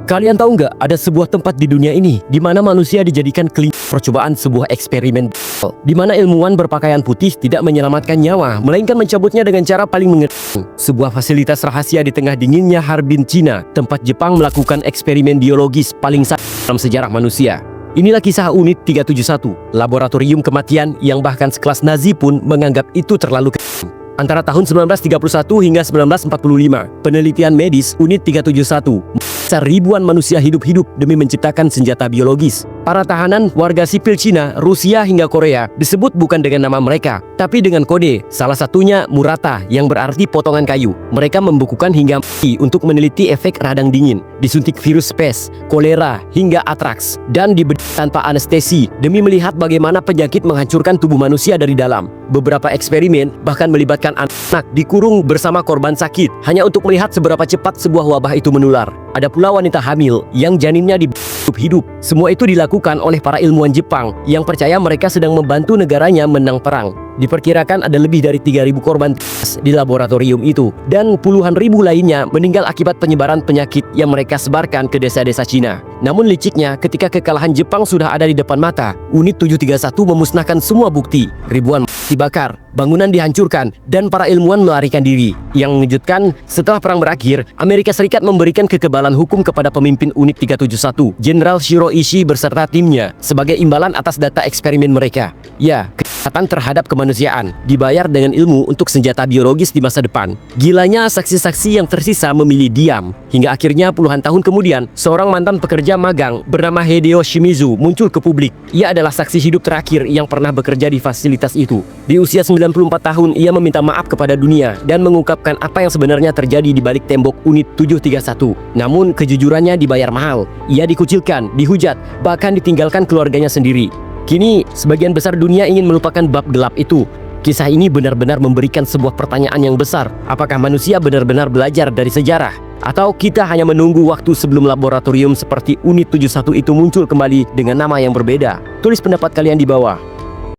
Kalian tahu nggak, ada sebuah tempat di dunia ini di mana manusia dijadikan klinik percobaan sebuah eksperimen di mana ilmuwan berpakaian putih tidak menyelamatkan nyawa, melainkan mencabutnya dengan cara paling mengerikan. Sebuah fasilitas rahasia di tengah dinginnya Harbin, Cina, tempat Jepang melakukan eksperimen biologis paling dalam sejarah manusia. Inilah kisah Unit 371, laboratorium kematian yang bahkan sekelas Nazi pun menganggap itu terlalu kecil. Antara tahun 1931 hingga 1945, penelitian medis Unit 371 menyiksa ribuan manusia hidup-hidup demi menciptakan senjata biologis. Para tahanan warga sipil Cina, Rusia hingga Korea disebut bukan dengan nama mereka, tapi dengan kode, salah satunya Murata yang berarti potongan kayu. Mereka membukukan hingga mati untuk meneliti efek radang dingin, disuntik virus pes, kolera, hingga atraks, dan dibedah tanpa anestesi demi melihat bagaimana penyakit menghancurkan tubuh manusia dari dalam. Beberapa eksperimen bahkan melibatkan anak dikurung bersama korban sakit hanya untuk melihat seberapa cepat sebuah wabah itu menular. Ada pula wanita hamil yang janinnya hidup-hidup. Semua itu dilakukan oleh para ilmuwan Jepang yang percaya mereka sedang membantu negaranya menang perang. Diperkirakan ada lebih dari 3.000 korban di laboratorium itu, dan puluhan ribu lainnya meninggal akibat penyebaran penyakit yang mereka sebarkan ke desa-desa Cina. Namun liciknya, ketika kekalahan Jepang sudah ada di depan mata, Unit 731 memusnahkan semua bukti. Ribuan dibakar, bangunan dihancurkan, dan para ilmuwan melarikan diri. Yang mengejutkan, setelah perang berakhir, Amerika Serikat memberikan kekebalan hukum kepada pemimpin Unit 371, Jenderal Shiro Ishii beserta timnya, sebagai imbalan atas data eksperimen mereka. Ya, kejahatan terhadap kemanusiaan dibayar dengan ilmu untuk senjata biologis di masa depan. Gilanya, saksi-saksi yang tersisa memilih diam. Hingga akhirnya puluhan tahun kemudian, seorang mantan pekerja magang bernama Hideo Shimizu muncul ke publik. Ia adalah saksi hidup terakhir yang pernah bekerja di fasilitas itu. Di usia 94 tahun, ia meminta maaf kepada dunia dan mengungkapkan apa yang sebenarnya terjadi di balik tembok Unit 731. Namun, kejujurannya dibayar mahal. Ia dikucilkan, dihujat, bahkan ditinggalkan keluarganya sendiri. Kini, sebagian besar dunia ingin melupakan bab gelap itu. Kisah ini benar-benar memberikan sebuah pertanyaan yang besar. Apakah manusia benar-benar belajar dari sejarah? Atau kita hanya menunggu waktu sebelum laboratorium seperti Unit 71 itu muncul kembali dengan nama yang berbeda? Tulis pendapat kalian di bawah.